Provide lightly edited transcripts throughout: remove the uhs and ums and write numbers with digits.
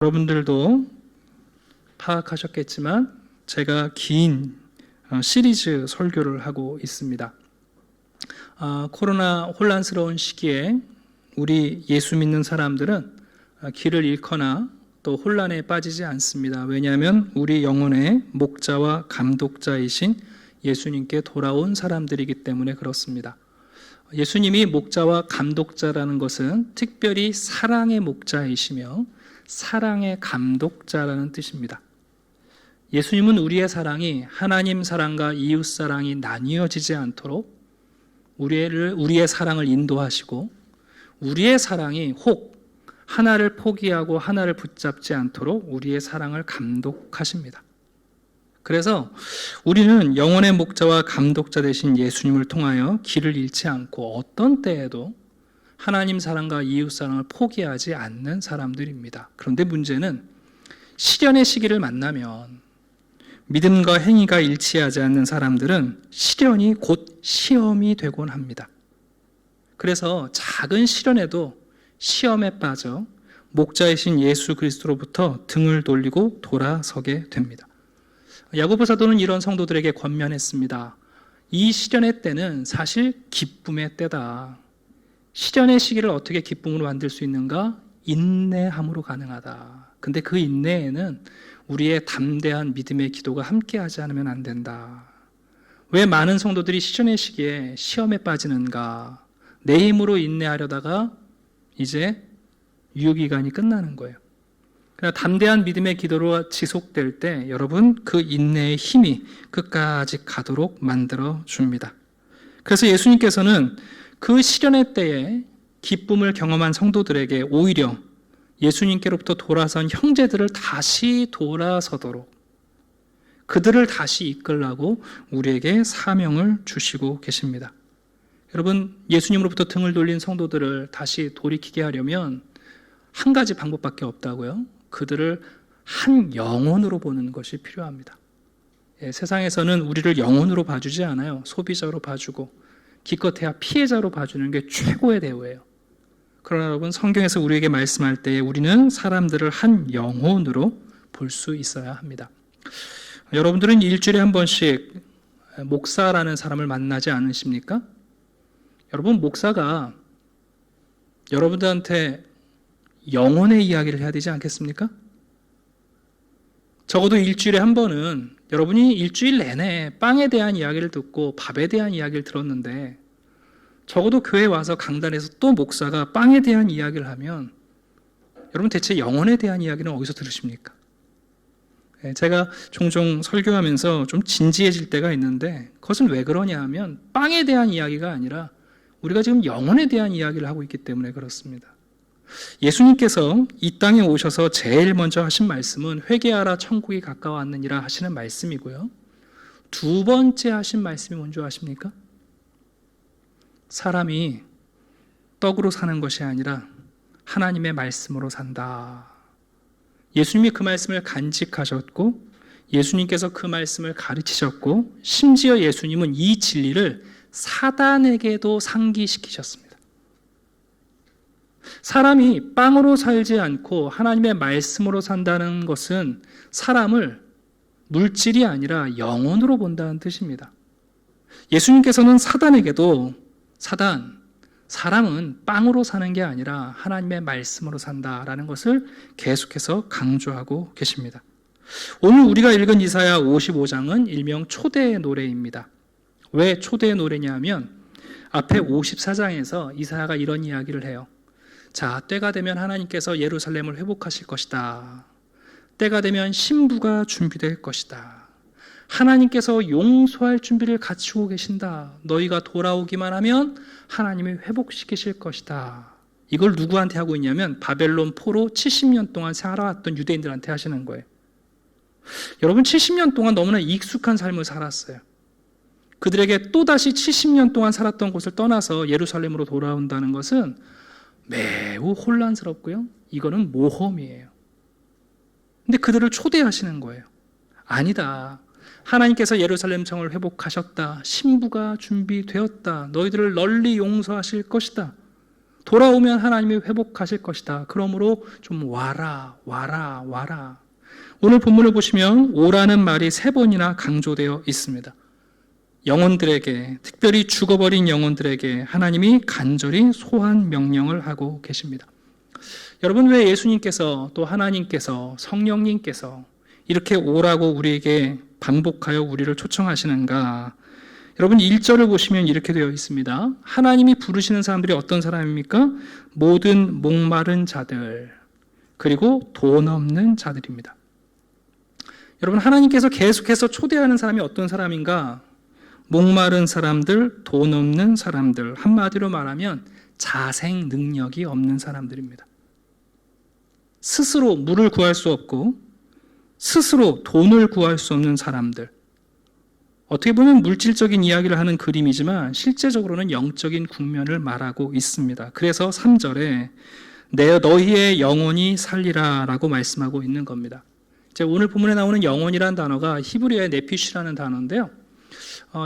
여러분들도 파악하셨겠지만 제가 긴 시리즈 설교를 하고 있습니다. 코로나 혼란스러운 시기에 우리 예수 믿는 사람들은 길을 잃거나 또 혼란에 빠지지 않습니다. 왜냐하면 우리 영혼의 목자와 감독자이신 예수님께 돌아온 사람들이기 때문에 그렇습니다. 예수님이 목자와 감독자라는 것은 특별히 사랑의 목자이시며 사랑의 감독자라는 뜻입니다. 예수님은 우리의 사랑이 하나님 사랑과 이웃 사랑이 나뉘어지지 않도록 우리의 사랑을 인도하시고, 우리의 사랑이 혹 하나를 포기하고 하나를 붙잡지 않도록 우리의 사랑을 감독하십니다. 그래서 우리는 영혼의 목자와 감독자 되신 예수님을 통하여 길을 잃지 않고 어떤 때에도 하나님 사랑과 이웃 사랑을 포기하지 않는 사람들입니다. 그런데 문제는 시련의 시기를 만나면 믿음과 행위가 일치하지 않는 사람들은 시련이 곧 시험이 되곤 합니다. 그래서 작은 시련에도 시험에 빠져 목자이신 예수 그리스도로부터 등을 돌리고 돌아서게 됩니다. 야고보 사도는 이런 성도들에게 권면했습니다. 이 시련의 때는 사실 기쁨의 때다. 시련의 시기를 어떻게 기쁨으로 만들 수 있는가? 인내함으로 가능하다. 근데 그 인내에는 우리의 담대한 믿음의 기도가 함께하지 않으면 안 된다. 왜 많은 성도들이 시련의 시기에 시험에 빠지는가? 내 힘으로 인내하려다가 이제 유효기간이 끝나는 거예요. 그러나 담대한 믿음의 기도로 지속될 때 여러분 그 인내의 힘이 끝까지 가도록 만들어 줍니다. 그래서 예수님께서는 그 시련의 때에 기쁨을 경험한 성도들에게 오히려 예수님께로부터 돌아선 형제들을 다시 돌아서도록 그들을 다시 이끌라고 우리에게 사명을 주시고 계십니다. 여러분, 예수님으로부터 등을 돌린 성도들을 다시 돌이키게 하려면 한 가지 방법밖에 없다고요. 그들을 한 영혼으로 보는 것이 필요합니다. 세상에서는 우리를 영혼으로 봐주지 않아요. 소비자로 봐주고 기껏해야 피해자로 봐주는 게 최고의 대우예요. 그러나 여러분, 성경에서 우리에게 말씀할 때 우리는 사람들을 한 영혼으로 볼 수 있어야 합니다. 여러분들은 일주일에 한 번씩 목사라는 사람을 만나지 않으십니까? 여러분, 목사가 여러분들한테 영혼의 이야기를 해야 되지 않겠습니까? 적어도 일주일에 한 번은 여러분이 일주일 내내 빵에 대한 이야기를 듣고 밥에 대한 이야기를 들었는데 적어도 교회에 와서 강단에서 또 목사가 빵에 대한 이야기를 하면 여러분 대체 영혼에 대한 이야기는 어디서 들으십니까? 제가 종종 설교하면서 좀 진지해질 때가 있는데 그것은 왜 그러냐 하면 빵에 대한 이야기가 아니라 우리가 지금 영혼에 대한 이야기를 하고 있기 때문에 그렇습니다. 예수님께서 이 땅에 오셔서 제일 먼저 하신 말씀은 회개하라 천국이 가까워왔느니라 하시는 말씀이고요. 두 번째 하신 말씀이 뭔지 아십니까? 사람이 떡으로 사는 것이 아니라 하나님의 말씀으로 산다. 예수님이 그 말씀을 간직하셨고 예수님께서 그 말씀을 가르치셨고 심지어 예수님은 이 진리를 사단에게도 상기시키셨습니다. 사람이 빵으로 살지 않고 하나님의 말씀으로 산다는 것은 사람을 물질이 아니라 영혼으로 본다는 뜻입니다. 예수님께서는 사단에게도 사람은 빵으로 사는 게 아니라 하나님의 말씀으로 산다라는 것을 계속해서 강조하고 계십니다. 오늘 우리가 읽은 이사야 55장은 일명 초대의 노래입니다. 왜 초대의 노래냐 하면 앞에 54장에서 이사야가 이런 이야기를 해요. 자, 때가 되면 하나님께서 예루살렘을 회복하실 것이다. 때가 되면 신부가 준비될 것이다. 하나님께서 용서할 준비를 갖추고 계신다. 너희가 돌아오기만 하면 하나님이 회복시키실 것이다. 이걸 누구한테 하고 있냐면 바벨론 포로 70년 동안 살아왔던 유대인들한테 하시는 거예요. 여러분, 70년 동안 너무나 익숙한 삶을 살았어요. 그들에게 또다시 70년 동안 살았던 곳을 떠나서 예루살렘으로 돌아온다는 것은 매우 혼란스럽고요. 이거는 모험이에요. 근데 그들을 초대하시는 거예요. 아니다. 하나님께서 예루살렘 성을 회복하셨다. 신부가 준비되었다. 너희들을 널리 용서하실 것이다. 돌아오면 하나님이 회복하실 것이다. 그러므로 좀 와라. 오늘 본문을 보시면 오라는 말이 3번이나 강조되어 있습니다. 영혼들에게, 특별히 죽어버린 영혼들에게 하나님이 간절히 소환 명령을 하고 계십니다. 여러분, 왜 예수님께서 또 하나님께서 성령님께서 이렇게 오라고 우리에게 반복하여 우리를 초청하시는가? 여러분 1절을 보시면 이렇게 되어 있습니다. 하나님이 부르시는 사람들이 어떤 사람입니까? 모든 목마른 자들, 그리고 돈 없는 자들입니다. 여러분, 하나님께서 계속해서 초대하는 사람이 어떤 사람인가? 목마른 사람들, 돈 없는 사람들, 한마디로 말하면 자생 능력이 없는 사람들입니다. 스스로 물을 구할 수 없고 스스로 돈을 구할 수 없는 사람들. 어떻게 보면 물질적인 이야기를 하는 그림이지만 실제적으로는 영적인 국면을 말하고 있습니다. 그래서 3절에 너희의 영혼이 살리라 라고 말씀하고 있는 겁니다. 오늘 본문에 나오는 영혼이라는 단어가 히브리어의 네피쉬라는 단어인데요.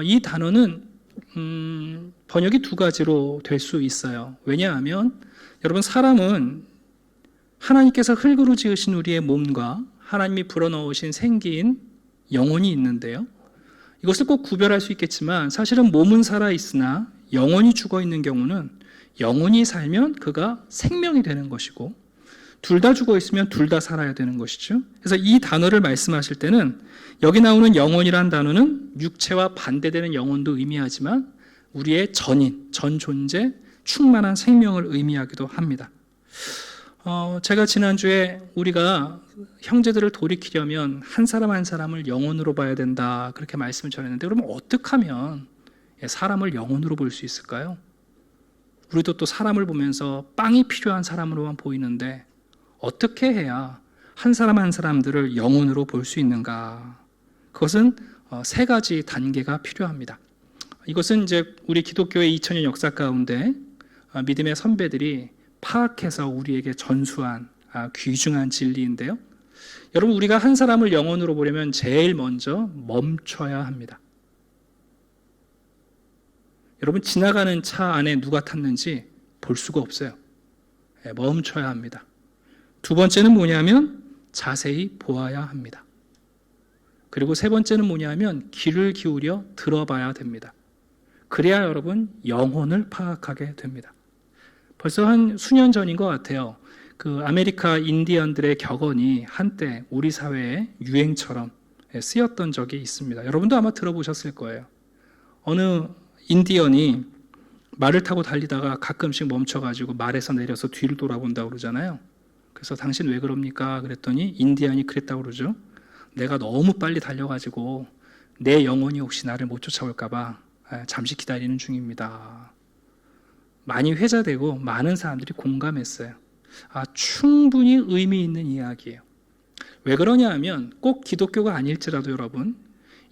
이 단어는 번역이 2가지로 될 수 있어요. 왜냐하면 여러분, 사람은 하나님께서 흙으로 지으신 우리의 몸과 하나님이 불어넣으신 생기인 영혼이 있는데요. 이것을 꼭 구별할 수 있겠지만 사실은 몸은 살아있으나 영혼이 죽어있는 경우는 영혼이 살면 그가 생명이 되는 것이고 둘 다 죽어있으면 둘 다 살아야 되는 것이죠. 그래서 이 단어를 말씀하실 때는 여기 나오는 영혼이란 단어는 육체와 반대되는 영혼도 의미하지만 우리의 전인, 전 존재, 충만한 생명을 의미하기도 합니다. 제가 지난주에 우리가 형제들을 돌이키려면 한 사람 한 사람을 영혼으로 봐야 된다 그렇게 말씀을 전했는데, 그러면 어떻게 하면 사람을 영혼으로 볼 수 있을까요? 우리도 또 사람을 보면서 빵이 필요한 사람으로만 보이는데 어떻게 해야 한 사람 한 사람들을 영혼으로 볼 수 있는가? 그것은 3가지 단계가 필요합니다. 이것은 이제 우리 기독교의 2000년 역사 가운데 믿음의 선배들이 파악해서 우리에게 전수한 귀중한 진리인데요. 여러분, 우리가 한 사람을 영혼으로 보려면 제일 먼저 멈춰야 합니다. 여러분, 지나가는 차 안에 누가 탔는지 볼 수가 없어요. 멈춰야 합니다. 2번째는 뭐냐면 자세히 보아야 합니다. 그리고 3번째는 뭐냐면 귀를 기울여 들어봐야 됩니다. 그래야 여러분 영혼을 파악하게 됩니다. 벌써 한 수년 전인 것 같아요. 그 아메리카 인디언들의 격언이 한때 우리 사회의 유행처럼 쓰였던 적이 있습니다. 여러분도 아마 들어보셨을 거예요. 어느 인디언이 말을 타고 달리다가 가끔씩 멈춰가지고 말에서 내려서 뒤를 돌아본다고 그러잖아요. 그래서 당신 왜 그럽니까? 그랬더니 인디언이 그랬다고 그러죠. 내가 너무 빨리 달려가지고 내 영혼이 혹시 나를 못 쫓아올까 봐 잠시 기다리는 중입니다. 많이 회자되고 많은 사람들이 공감했어요. 충분히 의미 있는 이야기예요. 왜 그러냐 하면 꼭 기독교가 아닐지라도 여러분,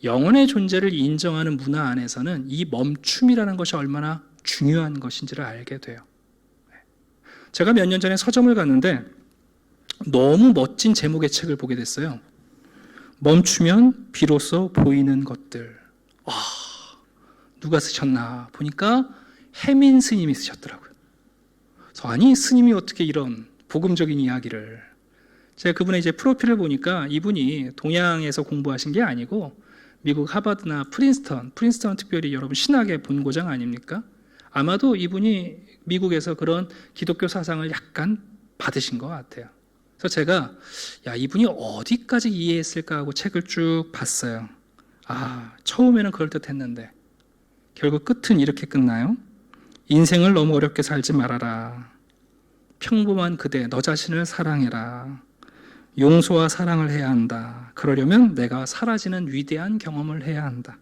영혼의 존재를 인정하는 문화 안에서는 이 멈춤이라는 것이 얼마나 중요한 것인지를 알게 돼요. 제가 몇 년 전에 서점을 갔는데 너무 멋진 제목의 책을 보게 됐어요. 멈추면 비로소 보이는 것들. 누가 쓰셨나 보니까 해민 스님이 쓰셨더라고요. 그래서 아니, 스님이 어떻게 이런 복음적인 이야기를. 제가 그분의 이제 프로필을 보니까 이분이 동양에서 공부하신 게 아니고 미국 하버드나 프린스턴 특별히 여러분 신학의 본고장 아닙니까? 아마도 이분이 미국에서 그런 기독교 사상을 약간 받으신 것 같아요. 그래서 제가 이분이 어디까지 이해했을까 하고 책을 쭉 봤어요. 처음에는 그럴듯했는데 결국 끝은 이렇게 끝나요. 인생을 너무 어렵게 살지 말아라. 평범한 그대, 너 자신을 사랑해라. 용서와 사랑을 해야 한다. 그러려면 내가 사라지는 위대한 경험을 해야 한다.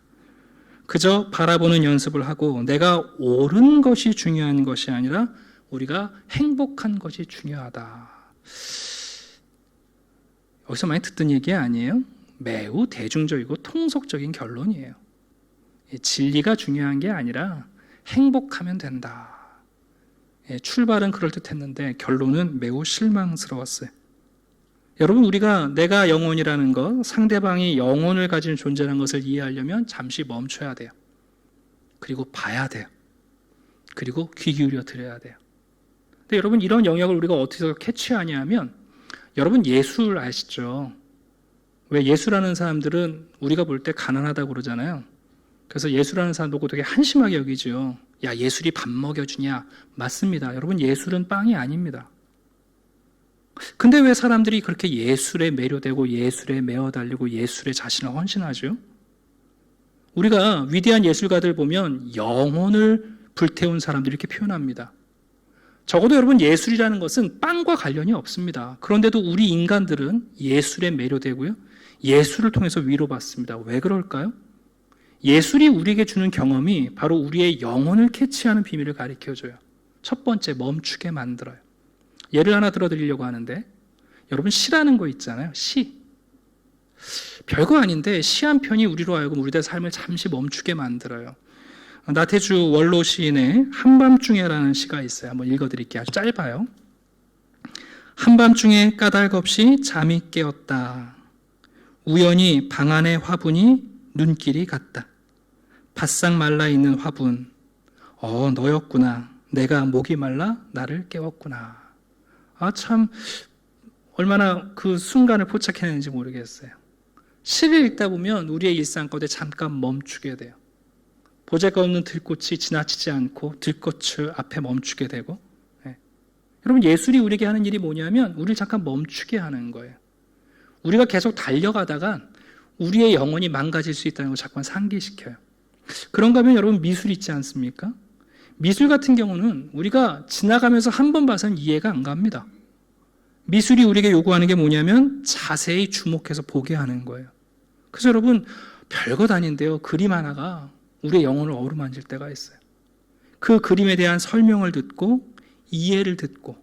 그저 바라보는 연습을 하고 내가 옳은 것이 중요한 것이 아니라 우리가 행복한 것이 중요하다. 여기서 많이 듣던 얘기 아니에요? 매우 대중적이고 통속적인 결론이에요. 진리가 중요한 게 아니라 행복하면 된다. 출발은 그럴듯했는데 결론은 매우 실망스러웠어요. 여러분, 우리가 내가 영혼이라는 것, 상대방이 영혼을 가진 존재라는 것을 이해하려면 잠시 멈춰야 돼요. 그리고 봐야 돼요. 그리고 귀 기울여 들어야 돼요. 근데 여러분 이런 영역을 우리가 어디서 캐치하냐면 여러분 예술 아시죠? 왜 예술하는 사람들은 우리가 볼 때 가난하다고 그러잖아요. 그래서 예술하는 사람 보고 되게 한심하게 여기죠. 야, 예술이 밥 먹여주냐? 맞습니다. 여러분 예술은 빵이 아닙니다. 근데 왜 사람들이 그렇게 예술에 매료되고 예술에 매어달리고 예술에 자신을 헌신하죠? 우리가 위대한 예술가들 보면 영혼을 불태운 사람들이 이렇게 표현합니다. 적어도 여러분 예술이라는 것은 빵과 관련이 없습니다. 그런데도 우리 인간들은 예술에 매료되고요. 예술을 통해서 위로받습니다. 왜 그럴까요? 예술이 우리에게 주는 경험이 바로 우리의 영혼을 캐치하는 비밀을 가르쳐줘요. 첫 번째, 멈추게 만들어요. 예를 하나 들어드리려고 하는데 여러분 시라는 거 있잖아요. 시. 별거 아닌데 시 한 편이 우리로 하여금 우리들의 삶을 잠시 멈추게 만들어요. 나태주 원로 시인의 한밤중에라는 시가 있어요. 한번 읽어드릴게요. 아주 짧아요. 한밤중에 까닭없이 잠이 깨었다. 우연히 방 안의 화분이 눈길이 갔다. 바싹 말라있는 화분. 너였구나. 내가 목이 말라 나를 깨웠구나. 참 얼마나 그 순간을 포착해내는지 모르겠어요. 시를 읽다 보면 우리의 일상 가운데 잠깐 멈추게 돼요. 보잘것없는 들꽃이 지나치지 않고 들꽃을 앞에 멈추게 되고. 여러분 예술이 우리에게 하는 일이 뭐냐면 우리를 잠깐 멈추게 하는 거예요. 우리가 계속 달려가다가 우리의 영혼이 망가질 수 있다는 걸 자꾸 상기시켜요. 그런가 하면 여러분 미술 있지 않습니까? 미술 같은 경우는 우리가 지나가면서 한 번 봐서는 이해가 안 갑니다. 미술이 우리에게 요구하는 게 뭐냐면 자세히 주목해서 보게 하는 거예요. 그래서 여러분 별것 아닌데요. 그림 하나가 우리의 영혼을 어루만질 때가 있어요. 그 그림에 대한 설명을 듣고 이해를 듣고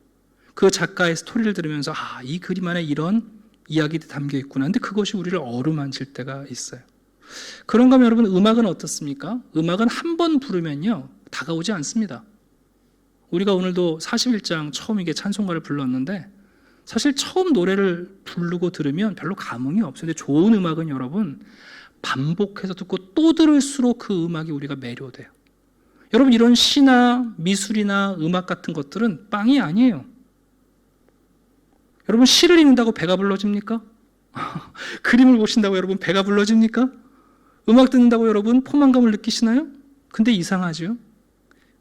그 작가의 스토리를 들으면서 이 그림 안에 이런 이야기들이 담겨 있구나. 근데 그것이 우리를 어루만질 때가 있어요. 그런가 하면 여러분 음악은 어떻습니까? 음악은 한 번 부르면요 다가오지 않습니다. 우리가 오늘도 41장 처음 이게 찬송가를 불렀는데 사실 처음 노래를 부르고 들으면 별로 감흥이 없어요. 근데 좋은 음악은 여러분 반복해서 듣고 또 들을수록 그 음악이 우리가 매료돼요. 여러분 이런 시나 미술이나 음악 같은 것들은 빵이 아니에요. 여러분 시를 읽는다고 배가 불러집니까? 그림을 보신다고 여러분 배가 불러집니까? 음악 듣는다고 여러분 포만감을 느끼시나요? 근데 이상하죠.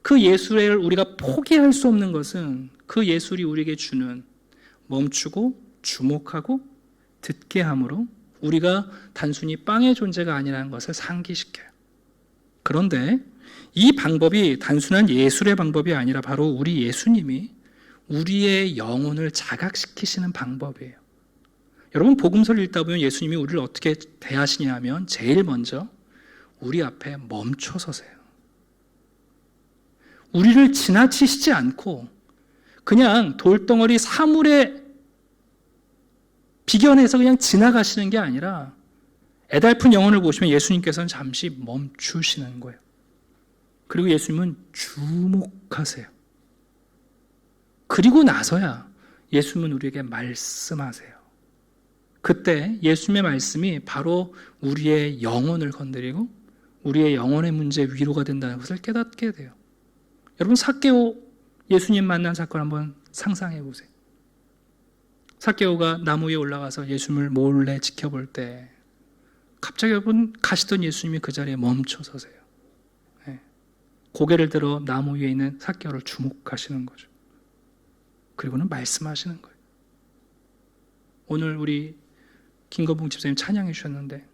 그 예술을 우리가 포기할 수 없는 것은 그 예술이 우리에게 주는 멈추고 주목하고 듣게 함으로 우리가 단순히 빵의 존재가 아니라는 것을 상기시켜요. 그런데 이 방법이 단순한 예술의 방법이 아니라 바로 우리 예수님이 우리의 영혼을 자각시키시는 방법이에요. 여러분 복음서를 읽다 보면 예수님이 우리를 어떻게 대하시냐 하면 제일 먼저 우리 앞에 멈춰 서세요. 우리를 지나치시지 않고 그냥 돌덩어리 사물에 비견해서 그냥 지나가시는 게 아니라 애달픈 영혼을 보시면 예수님께서는 잠시 멈추시는 거예요. 그리고 예수님은 주목하세요. 그리고 나서야 예수님은 우리에게 말씀하세요. 그때 예수님의 말씀이 바로 우리의 영혼을 건드리고 우리의 영혼의 문제 위로가 된다는 것을 깨닫게 돼요. 여러분 삭개오 예수님 만난 사건 한번 상상해 보세요. 삭개오가 나무 위에 올라가서 예수님을 몰래 지켜볼 때 갑자기 여러분 가시던 예수님이 그 자리에 멈춰 서세요. 고개를 들어 나무 위에 있는 삭개오를 주목하시는 거죠. 그리고는 말씀하시는 거예요. 오늘 우리 김건봉 집사님 찬양해 주셨는데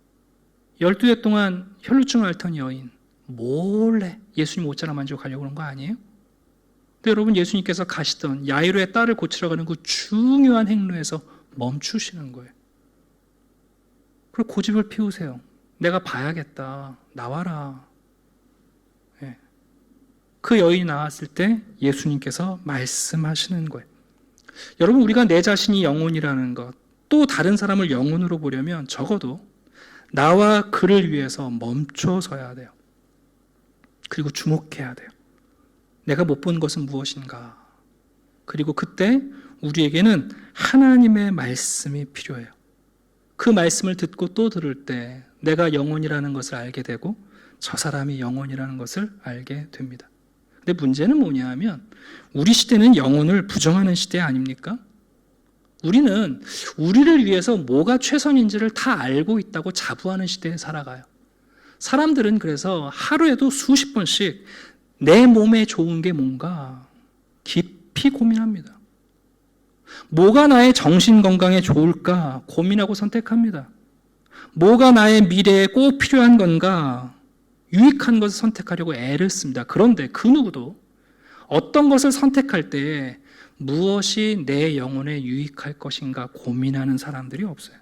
12해 동안 혈루증을 앓던 여인 몰래 예수님 옷자락 만지고 가려고 그런 거 아니에요? 근데 여러분 예수님께서 가시던 야이로의 딸을 고치러 가는 그 중요한 행로에서 멈추시는 거예요. 그리고 고집을 피우세요. 내가 봐야겠다. 나와라. 그 여인이 나왔을 때 예수님께서 말씀하시는 거예요. 여러분 우리가 내 자신이 영혼이라는 것, 또 다른 사람을 영혼으로 보려면 적어도 나와 그를 위해서 멈춰서야 돼요. 그리고 주목해야 돼요. 내가 못 본 것은 무엇인가? 그리고 그때 우리에게는 하나님의 말씀이 필요해요. 그 말씀을 듣고 또 들을 때 내가 영혼이라는 것을 알게 되고 저 사람이 영혼이라는 것을 알게 됩니다. 근데 문제는 뭐냐 하면 우리 시대는 영혼을 부정하는 시대 아닙니까? 우리는 우리를 위해서 뭐가 최선인지를 다 알고 있다고 자부하는 시대에 살아가요. 사람들은 그래서 하루에도 수십 번씩 내 몸에 좋은 게 뭔가 깊이 고민합니다. 뭐가 나의 정신 건강에 좋을까 고민하고 선택합니다. 뭐가 나의 미래에 꼭 필요한 건가 유익한 것을 선택하려고 애를 씁니다. 그런데 그 누구도 어떤 것을 선택할 때 무엇이 내 영혼에 유익할 것인가 고민하는 사람들이 없어요.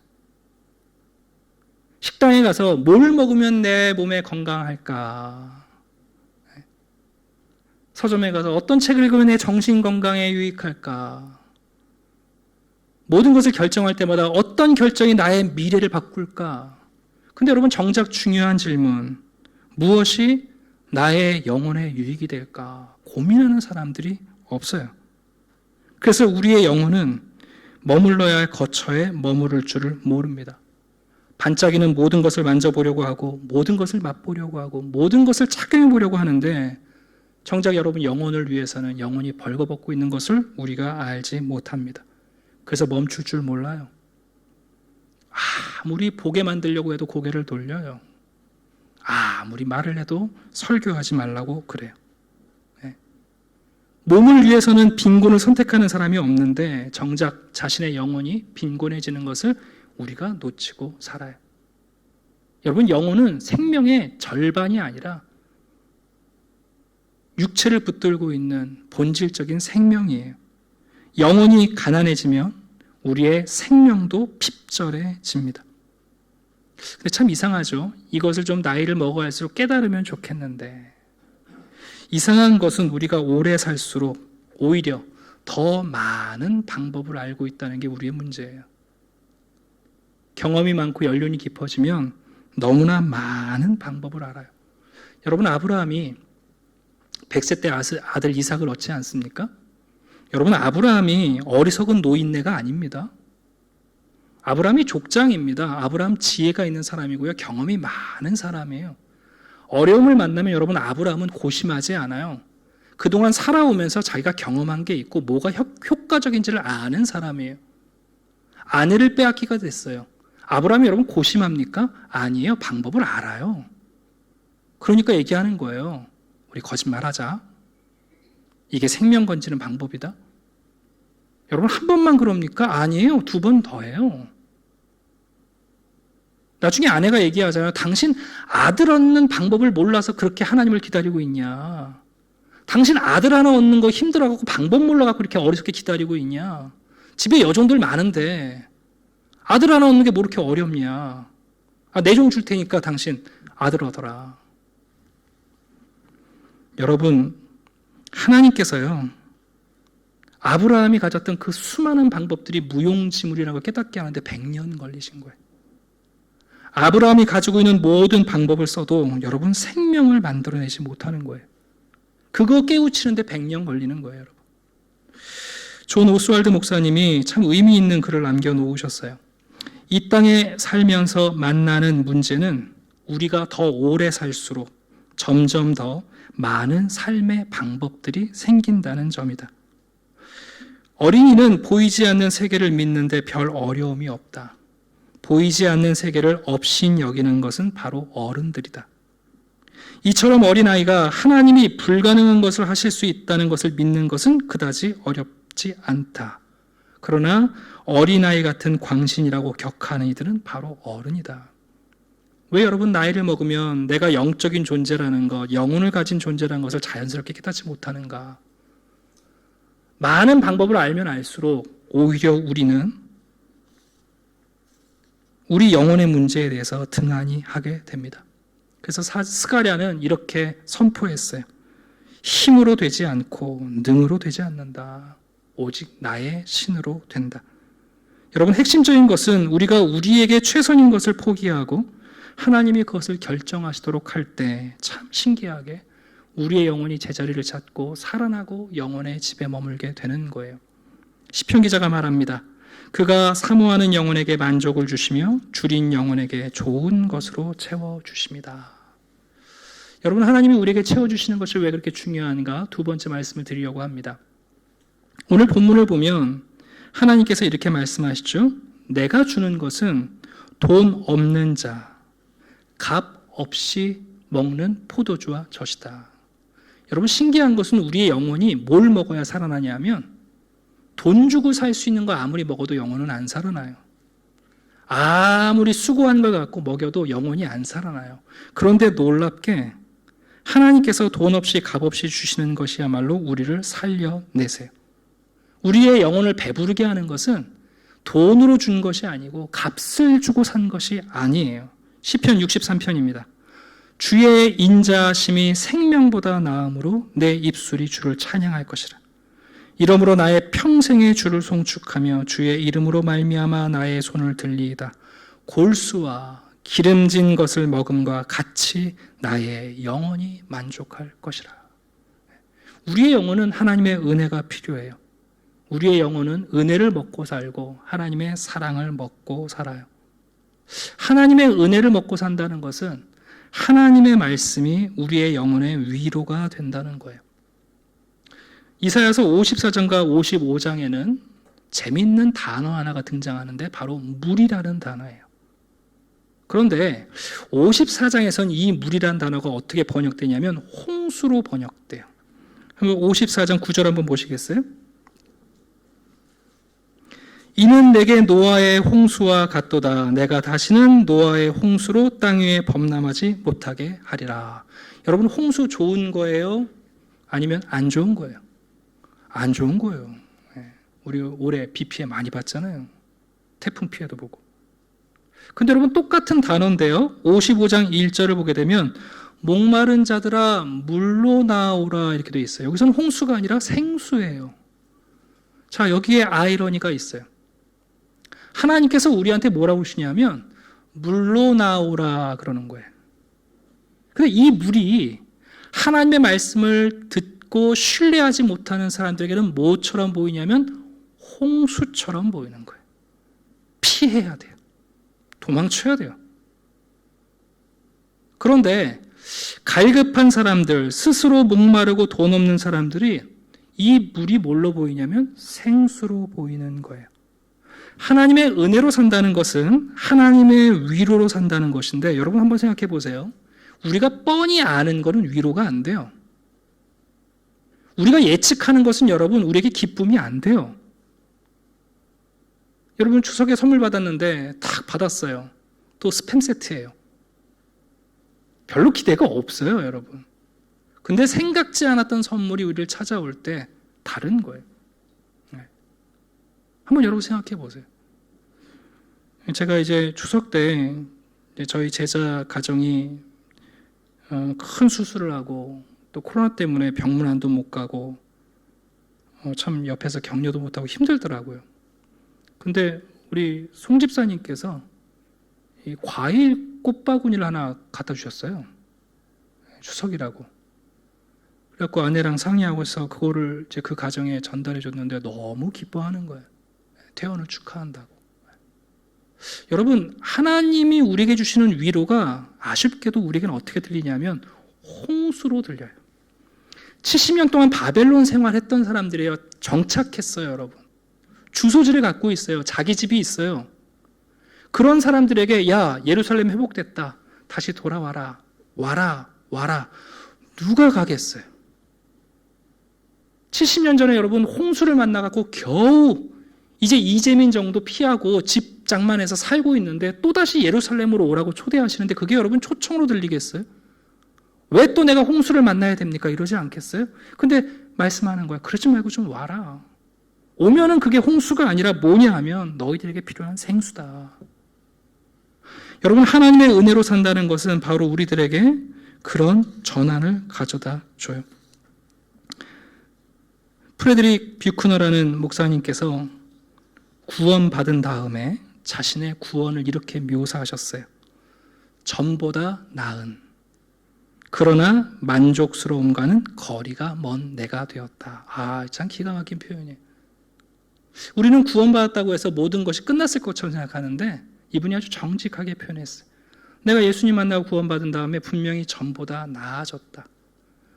식당에 가서 뭘 먹으면 내 몸에 건강할까? 서점에 가서 어떤 책을 읽으면 내 정신 건강에 유익할까? 모든 것을 결정할 때마다 어떤 결정이 나의 미래를 바꿀까? 근데 여러분 정작 중요한 질문, 무엇이 나의 영혼에 유익이 될까? 고민하는 사람들이 없어요. 그래서 우리의 영혼은 머물러야 할 거처에 머무를 줄을 모릅니다. 반짝이는 모든 것을 만져보려고 하고 모든 것을 맛보려고 하고 모든 것을 착용해 보려고 하는데 정작 여러분 영혼을 위해서는 영혼이 벌거벗고 있는 것을 우리가 알지 못합니다. 그래서 멈출 줄 몰라요. 아무리 보게 만들려고 해도 고개를 돌려요. 아무리 말을 해도 설교하지 말라고 그래요. 몸을 위해서는 빈곤을 선택하는 사람이 없는데 정작 자신의 영혼이 빈곤해지는 것을 우리가 놓치고 살아요. 여러분 영혼은 생명의 절반이 아니라 육체를 붙들고 있는 본질적인 생명이에요. 영혼이 가난해지면 우리의 생명도 핍절해집니다. 근데 참 이상하죠. 이것을 좀 나이를 먹어갈수록 깨달으면 좋겠는데 이상한 것은 우리가 오래 살수록 오히려 더 많은 방법을 알고 있다는 게 우리의 문제예요. 경험이 많고 연륜이 깊어지면 너무나 많은 방법을 알아요. 여러분 아브라함이 100세 때 아들 이삭을 얻지 않습니까? 여러분 아브라함이 어리석은 노인네가 아닙니다. 아브라함이 족장입니다. 아브라함 지혜가 있는 사람이고요. 경험이 많은 사람이에요. 어려움을 만나면 여러분 아브라함은 고심하지 않아요. 그동안 살아오면서 자기가 경험한 게 있고 뭐가 효과적인지를 아는 사람이에요. 아내를 빼앗기가 됐어요. 아브라함이 여러분 고심합니까? 아니에요. 방법을 알아요. 그러니까 얘기하는 거예요. 우리 거짓말하자. 이게 생명 건지는 방법이다. 여러분 한 번만 그럽니까? 아니에요. 2번 더 해요. 나중에 아내가 얘기하잖아요. 당신 아들 얻는 방법을 몰라서 그렇게 하나님을 기다리고 있냐. 당신 아들 하나 얻는 거 힘들어하고 방법 몰라갖고 이렇게 어리석게 기다리고 있냐. 집에 여종들 많은데 아들 하나 얻는 게 뭐 이렇게 어렵냐. 내 종 줄 테니까 당신 아들 얻어라. 여러분 하나님께서요. 아브라함이 가졌던 그 수많은 방법들이 무용지물이라고 깨닫게 하는데 100년 걸리신 거예요. 아브라함이 가지고 있는 모든 방법을 써도 여러분 생명을 만들어내지 못하는 거예요. 그거 깨우치는데 100년 걸리는 거예요, 여러분. 존 오스왈드 목사님이 참 의미 있는 글을 남겨놓으셨어요. 이 땅에 살면서 만나는 문제는 우리가 더 오래 살수록 점점 더 많은 삶의 방법들이 생긴다는 점이다. 어린이는 보이지 않는 세계를 믿는데 별 어려움이 없다. 보이지 않는 세계를 업신 여기는 것은 바로 어른들이다. 이처럼 어린아이가 하나님이 불가능한 것을 하실 수 있다는 것을 믿는 것은 그다지 어렵지 않다. 그러나 어린아이 같은 광신이라고 격하는 이들은 바로 어른이다. 왜 여러분 나이를 먹으면 내가 영적인 존재라는 것, 영혼을 가진 존재라는 것을 자연스럽게 깨닫지 못하는가? 많은 방법을 알면 알수록 오히려 우리는 우리 영혼의 문제에 대해서 등한히 하게 됩니다. 그래서 스가랴는 이렇게 선포했어요. 힘으로 되지 않고 능으로 되지 않는다. 오직 나의 신으로 된다. 여러분 핵심적인 것은 우리가 우리에게 최선인 것을 포기하고 하나님이 그것을 결정하시도록 할 때 참 신기하게 우리의 영혼이 제자리를 찾고 살아나고 영혼의 집에 머물게 되는 거예요. 시편 기자가 말합니다. 그가 사모하는 영혼에게 만족을 주시며 줄인 영혼에게 좋은 것으로 채워주십니다. 여러분, 하나님이 우리에게 채워주시는 것이 왜 그렇게 중요한가? 두 번째 말씀을 드리려고 합니다. 오늘 본문을 보면 하나님께서 이렇게 말씀하시죠. 내가 주는 것은 돈 없는 자, 값 없이 먹는 포도주와 젖이다. 여러분, 신기한 것은 우리의 영혼이 뭘 먹어야 살아나냐면 돈 주고 살 수 있는 거 아무리 먹어도 영혼은 안 살아나요. 아무리 수고한 걸 갖고 먹여도 영혼이 안 살아나요. 그런데 놀랍게 하나님께서 돈 없이 값 없이 주시는 것이야말로 우리를 살려내세요. 우리의 영혼을 배부르게 하는 것은 돈으로 준 것이 아니고 값을 주고 산 것이 아니에요. 시편 63편입니다. 주의 인자하심이 생명보다 나음으로 내 입술이 주를 찬양할 것이라. 이러므로 나의 평생의 주를 송축하며 주의 이름으로 말미암아 나의 손을 들리이다. 골수와 기름진 것을 먹음과 같이 나의 영혼이 만족할 것이라. 우리의 영혼은 하나님의 은혜가 필요해요. 우리의 영혼은 은혜를 먹고 살고 하나님의 사랑을 먹고 살아요. 하나님의 은혜를 먹고 산다는 것은 하나님의 말씀이 우리의 영혼의 위로가 된다는 거예요. 이사야서 54장과 55장에는 재밌는 단어 하나가 등장하는데 바로 물이라는 단어예요. 그런데 54장에선 이 물이라는 단어가 어떻게 번역되냐면 홍수로 번역돼요. 54장 9절 한번 보시겠어요? 이는 내게 노아의 홍수와 같도다. 내가 다시는 노아의 홍수로 땅 위에 범람하지 못하게 하리라. 여러분, 홍수 좋은 거예요? 아니면 안 좋은 거예요? 안 좋은 거예요. 우리 올해 비 피해 많이 봤잖아요. 태풍 피해도 보고. 근데 여러분, 똑같은 단어인데요. 55장 1절을 보게 되면 목마른 자들아 물로 나오라 이렇게 돼 있어요. 여기서는 홍수가 아니라 생수예요. 자, 여기에 아이러니가 있어요. 하나님께서 우리한테 뭐라고 하시냐면 물로 나오라 그러는 거예요. 근데 이 물이 하나님의 말씀을 듣고 신뢰하지 못하는 사람들에게는 뭐처럼 보이냐면 홍수처럼 보이는 거예요. 피해야 돼요. 도망쳐야 돼요. 그런데 갈급한 사람들, 스스로 목마르고 돈 없는 사람들이 이 물이 뭘로 보이냐면 생수로 보이는 거예요. 하나님의 은혜로 산다는 것은 하나님의 위로로 산다는 것인데, 여러분 한번 생각해 보세요. 우리가 뻔히 아는 것은 위로가 안 돼요. 우리가 예측하는 것은 여러분 우리에게 기쁨이 안 돼요. 여러분, 추석에 선물 받았는데 딱 받았어요. 또 스팸 세트예요. 별로 기대가 없어요, 여러분. 근데 생각지 않았던 선물이 우리를 찾아올 때 다른 거예요. 한번 여러분 생각해 보세요. 제가 이제 추석 때 저희 제자 가정이 큰 수술을 하고 또 코로나 때문에 병문안도 못 가고 참 옆에서 격려도 못하고 힘들더라고요. 근데 우리 송 집사님께서 이 과일 꽃바구니를 하나 갖다 주셨어요. 추석이라고. 그래갖고 아내랑 상의하고서 그거를 이제 그 가정에 전달해 줬는데 너무 기뻐하는 거예요. 퇴원을 축하한다고. 여러분, 하나님이 우리에게 주시는 위로가 아쉽게도 우리에게는 어떻게 들리냐면 홍수로 들려요. 70년 동안 바벨론 생활했던 사람들이에요. 정착했어요, 여러분. 주소지를 갖고 있어요. 자기 집이 있어요. 그런 사람들에게 야, 예루살렘 회복됐다. 다시 돌아와라. 와라. 누가 가겠어요? 70년 전에 여러분 홍수를 만나갖고 겨우 이제 이재민 정도 피하고 집 장만해서 살고 있는데 또다시 예루살렘으로 오라고 초대하시는데 그게 여러분 초청으로 들리겠어요? 왜 또 내가 홍수를 만나야 됩니까? 이러지 않겠어요? 근데 말씀하는 거야. 그러지 말고 좀 와라. 오면은 그게 홍수가 아니라 뭐냐 하면 너희들에게 필요한 생수다. 여러분, 하나님의 은혜로 산다는 것은 바로 우리들에게 그런 전환을 가져다 줘요. 프레드릭 뷰크너라는 목사님께서 구원받은 다음에 자신의 구원을 이렇게 묘사하셨어요. 전보다 나은, 그러나 만족스러움과는 거리가 먼 내가 되었다. 참 기가 막힌 표현이에요. 우리는 구원받았다고 해서 모든 것이 끝났을 것처럼 생각하는데 이분이 아주 정직하게 표현했어요. 내가 예수님 만나고 구원받은 다음에 분명히 전보다 나아졌다.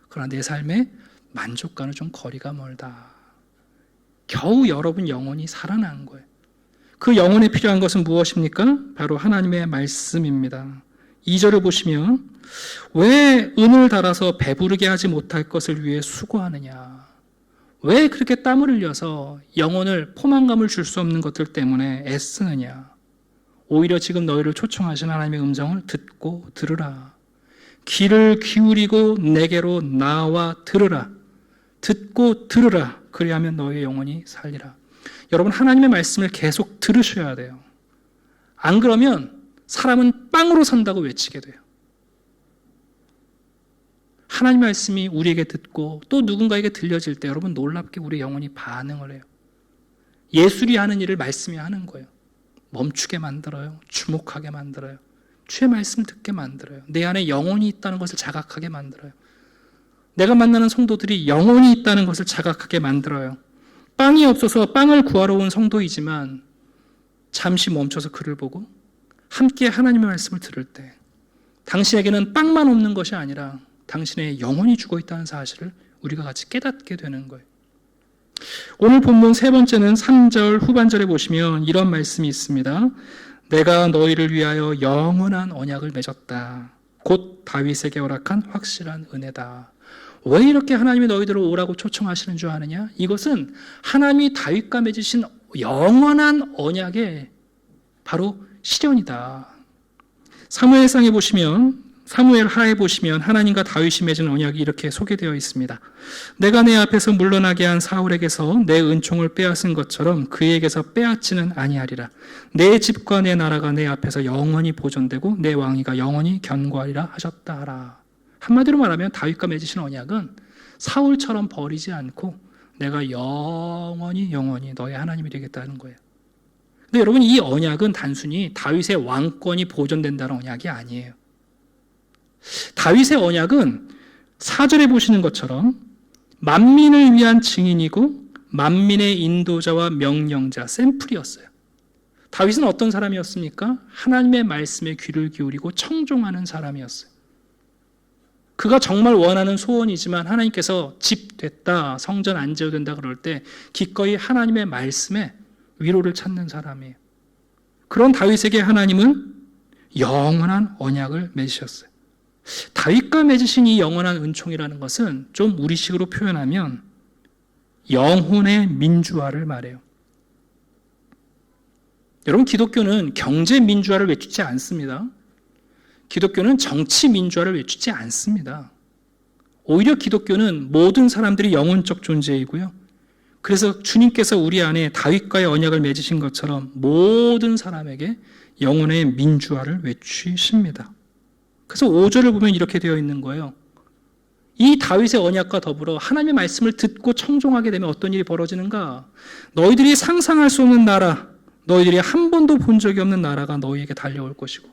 그러나 내 삶의 만족과는 좀 거리가 멀다. 겨우 여러분 영혼이 살아난 거예요. 그 영혼에 필요한 것은 무엇입니까? 바로 하나님의 말씀입니다. 2절을 보시면 왜 은을 달아서 배부르게 하지 못할 것을 위해 수고하느냐? 왜 그렇게 땀을 흘려서 영혼을 포만감을 줄 수 없는 것들 때문에 애쓰느냐? 오히려 지금 너희를 초청하신 하나님의 음성을 듣고 들으라. 귀를 기울이고 내게로 나와 들으라. 듣고 들으라. 그리하면 너희의 영혼이 살리라. 여러분, 하나님의 말씀을 계속 들으셔야 돼요. 안 그러면 사람은 빵으로 산다고 외치게 돼요. 하나님 말씀이 우리에게 듣고 또 누군가에게 들려질 때 여러분 놀랍게 우리 영혼이 반응을 해요. 예술이 하는 일을 말씀이 하는 거예요. 멈추게 만들어요. 주목하게 만들어요. 주의 말씀을 듣게 만들어요. 내 안에 영혼이 있다는 것을 자각하게 만들어요. 내가 만나는 성도들이 영혼이 있다는 것을 자각하게 만들어요. 빵이 없어서 빵을 구하러 온 성도이지만 잠시 멈춰서 글을 보고 함께 하나님의 말씀을 들을 때 당신에게는 빵만 없는 것이 아니라 당신의 영혼이 죽어 있다는 사실을 우리가 같이 깨닫게 되는 거예요. 오늘 본문 세 번째는 3절 후반절에 보시면 이런 말씀이 있습니다. 내가 너희를 위하여 영원한 언약을 맺었다. 곧 다윗에게 허락한 확실한 은혜다. 왜 이렇게 하나님이 너희들을 오라고 초청하시는 줄 아느냐? 이것은 하나님이 다윗과 맺으신 영원한 언약의 바로 실현이다. 사무엘상에 보시면 사무엘 하에 보시면 하나님과 다윗이 맺은 언약이 이렇게 소개되어 있습니다. 내가 내 앞에서 물러나게 한 사울에게서 내 은총을 빼앗은 것처럼 그에게서 빼앗지는 아니하리라. 내 집과 내 나라가 내 앞에서 영원히 보존되고 내 왕위가 영원히 견고하리라 하셨다 하라. 한마디로 말하면 다윗과 맺으신 언약은 사울처럼 버리지 않고 내가 영원히 너의 하나님이 되겠다는 거예요. 근데 여러분, 이 언약은 단순히 다윗의 왕권이 보존된다는 언약이 아니에요. 다윗의 언약은 4절에 보시는 것처럼 만민을 위한 증인이고 만민의 인도자와 명령자, 샘플이었어요. 다윗은 어떤 사람이었습니까? 하나님의 말씀에 귀를 기울이고 청종하는 사람이었어요. 그가 정말 원하는 소원이지만 하나님께서 집 됐다, 성전 안 지어도 된다 그럴 때 기꺼이 하나님의 말씀에 위로를 찾는 사람이에요. 그런 다윗에게 하나님은 영원한 언약을 맺으셨어요. 다윗과 맺으신 이 영원한 은총이라는 것은 좀 우리식으로 표현하면 영혼의 민주화를 말해요. 여러분, 기독교는 경제 민주화를 외치지 않습니다. 기독교는 정치 민주화를 외치지 않습니다. 오히려 기독교는 모든 사람들이 영혼적 존재이고요. 그래서 주님께서 우리 안에 다윗과의 언약을 맺으신 것처럼 모든 사람에게 영혼의 민주화를 외치십니다. 그래서 5절을 보면 이렇게 되어 있는 거예요. 이 다윗의 언약과 더불어 하나님의 말씀을 듣고 청종하게 되면 어떤 일이 벌어지는가? 너희들이 상상할 수 없는 나라, 너희들이 한 번도 본 적이 없는 나라가 너희에게 달려올 것이고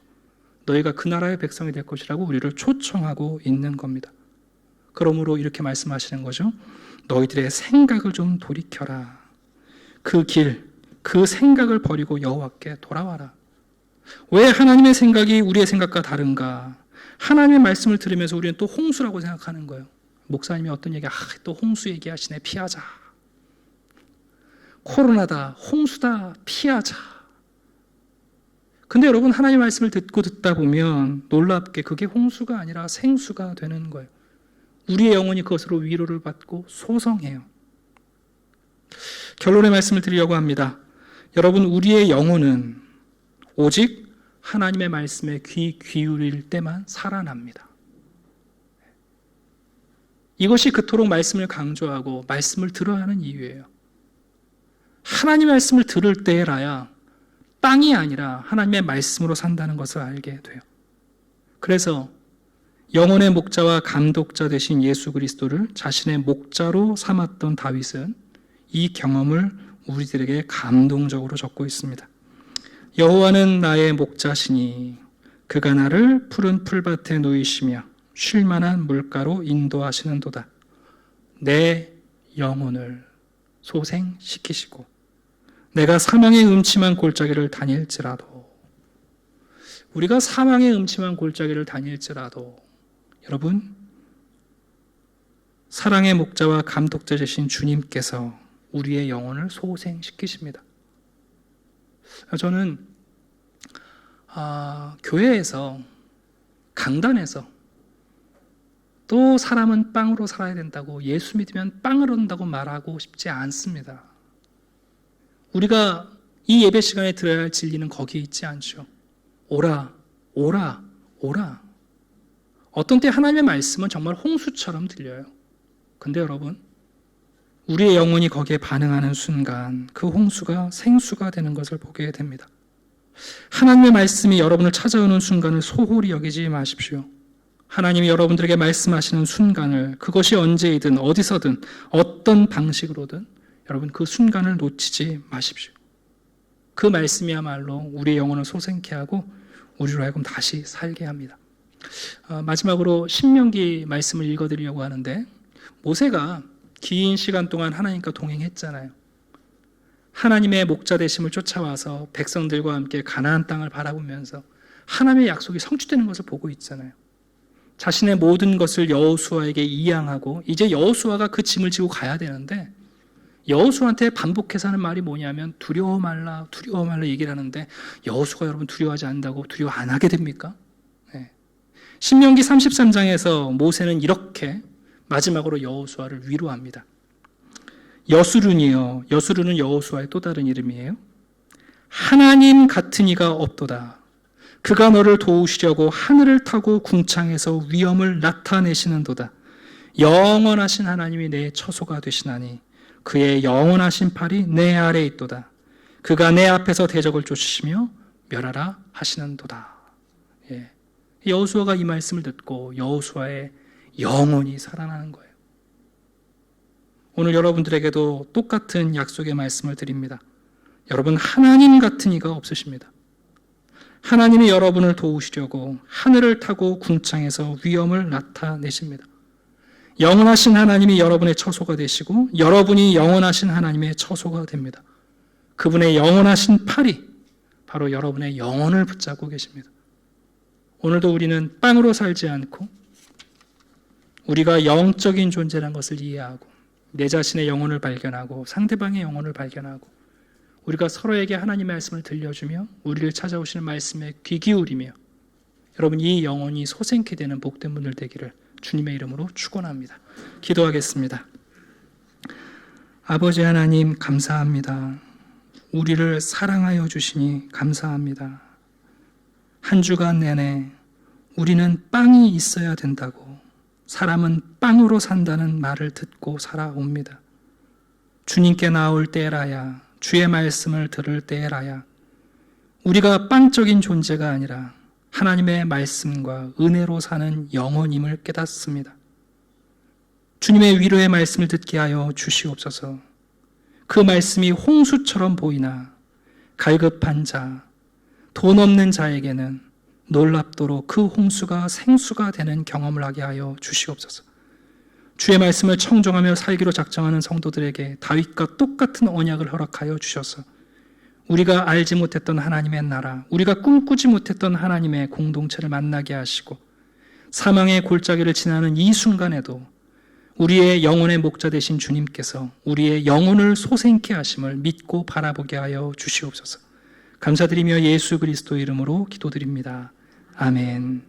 너희가 그 나라의 백성이 될 것이라고 우리를 초청하고 있는 겁니다. 그러므로 이렇게 말씀하시는 거죠. 너희들의 생각을 좀 돌이켜라. 그 길, 그 생각을 버리고 여호와께 돌아와라. 왜 하나님의 생각이 우리의 생각과 다른가? 하나님의 말씀을 들으면서 우리는 또 홍수라고 생각하는 거예요. 목사님이 어떤 얘기, 또 홍수 얘기하시네, 피하자. 코로나다, 홍수다, 피하자. 근데 여러분, 하나님의 말씀을 듣다 보면 놀랍게 그게 홍수가 아니라 생수가 되는 거예요. 우리의 영혼이 그것으로 위로를 받고 소성해요. 결론의 말씀을 드리려고 합니다. 여러분, 우리의 영혼은 오직 하나님의 말씀에 귀 기울일 때만 살아납니다. 이것이 그토록 말씀을 강조하고 말씀을 들어야 하는 이유예요. 하나님의 말씀을 들을 때라야 땅이 아니라 하나님의 말씀으로 산다는 것을 알게 돼요. 그래서 영혼의 목자와 감독자 되신 예수 그리스도를 자신의 목자로 삼았던 다윗은 이 경험을 우리들에게 감동적으로 적고 있습니다. 여호와는 나의 목자시니 그가 나를 푸른 풀밭에 누이시며 쉴 만한 물가로 인도하시는도다. 내 영혼을 소생시키시고 내가 사망의 음침한 골짜기를 다닐지라도. 우리가 사망의 음침한 골짜기를 다닐지라도 여러분, 사랑의 목자와 감독자 되신 주님께서 우리의 영혼을 소생시키십니다. 저는 교회에서, 강단에서 또 사람은 빵으로 살아야 된다고, 예수 믿으면 빵을 얻는다고 말하고 싶지 않습니다. 우리가 이 예배 시간에 들어야 할 진리는 거기에 있지 않죠. 오라, 오라, 오라. 어떤 때 하나님의 말씀은 정말 홍수처럼 들려요. 근데 여러분, 우리의 영혼이 거기에 반응하는 순간 그 홍수가 생수가 되는 것을 보게 됩니다. 하나님의 말씀이 여러분을 찾아오는 순간을 소홀히 여기지 마십시오. 하나님이 여러분들에게 말씀하시는 순간을, 그것이 언제이든 어디서든 어떤 방식으로든 여러분 그 순간을 놓치지 마십시오. 그 말씀이야말로 우리의 영혼을 소생케 하고 우리로 하여금 다시 살게 합니다. 마지막으로 신명기 말씀을 읽어드리려고 하는데, 모세가 긴 시간 동안 하나님과 동행했잖아요. 하나님의 목자 되심을 쫓아와서 백성들과 함께 가나안 땅을 바라보면서 하나님의 약속이 성취되는 것을 보고 있잖아요. 자신의 모든 것을 여호수아에게 이양하고 이제 여호수아가 그 짐을 지고 가야 되는데, 여호수아한테 반복해서 하는 말이 뭐냐면 두려워 말라, 두려워 말라 얘기를 하는데, 여호수아가 여러분 두려워하지 않는다고 두려워 안 하게 됩니까? 네. 신명기 33장에서 모세는 이렇게 마지막으로 여호수아를 위로합니다. 여수룬이여, 여수룬은 여호수아의 또 다른 이름이에요. 하나님 같은 이가 없도다. 그가 너를 도우시려고 하늘을 타고 궁창에서 위엄을 나타내시는도다. 영원하신 하나님이 내 처소가 되시나니 그의 영원하신 팔이 내 아래에 있도다. 그가 내 앞에서 대적을 쫓으시며 멸하라 하시는도다. 예. 여호수아가 이 말씀을 듣고 여호수아의 영혼이 살아나는 거예요. 오늘 여러분들에게도 똑같은 약속의 말씀을 드립니다. 여러분, 하나님 같은 이가 없으십니다. 하나님이 여러분을 도우시려고 하늘을 타고 궁창에서 위엄을 나타내십니다. 영원하신 하나님이 여러분의 처소가 되시고 여러분이 영원하신 하나님의 처소가 됩니다. 그분의 영원하신 팔이 바로 여러분의 영혼을 붙잡고 계십니다. 오늘도 우리는 빵으로 살지 않고 우리가 영적인 존재라는 것을 이해하고 내 자신의 영혼을 발견하고 상대방의 영혼을 발견하고 우리가 서로에게 하나님의 말씀을 들려주며 우리를 찾아오시는 말씀에 귀 기울이며 여러분 이 영혼이 소생케 되는 복된 분들 되기를 주님의 이름으로 축원합니다. 기도하겠습니다. 아버지 하나님 감사합니다. 우리를 사랑하여 주시니 감사합니다. 한 주간 내내 우리는 빵이 있어야 된다고, 사람은 빵으로 산다는 말을 듣고 살아옵니다. 주님께 나올 때라야, 주의 말씀을 들을 때라야 우리가 빵적인 존재가 아니라 하나님의 말씀과 은혜로 사는 영혼임을 깨닫습니다. 주님의 위로의 말씀을 듣게 하여 주시옵소서. 그 말씀이 홍수처럼 보이나 갈급한 자, 돈 없는 자에게는 놀랍도록 그 홍수가 생수가 되는 경험을 하게 하여 주시옵소서. 주의 말씀을 청종하며 살기로 작정하는 성도들에게 다윗과 똑같은 언약을 허락하여 주셔서 우리가 알지 못했던 하나님의 나라, 우리가 꿈꾸지 못했던 하나님의 공동체를 만나게 하시고 사망의 골짜기를 지나는 이 순간에도 우리의 영혼의 목자 되신 주님께서 우리의 영혼을 소생케 하심을 믿고 바라보게 하여 주시옵소서. 감사드리며 예수 그리스도 이름으로 기도드립니다. 아멘.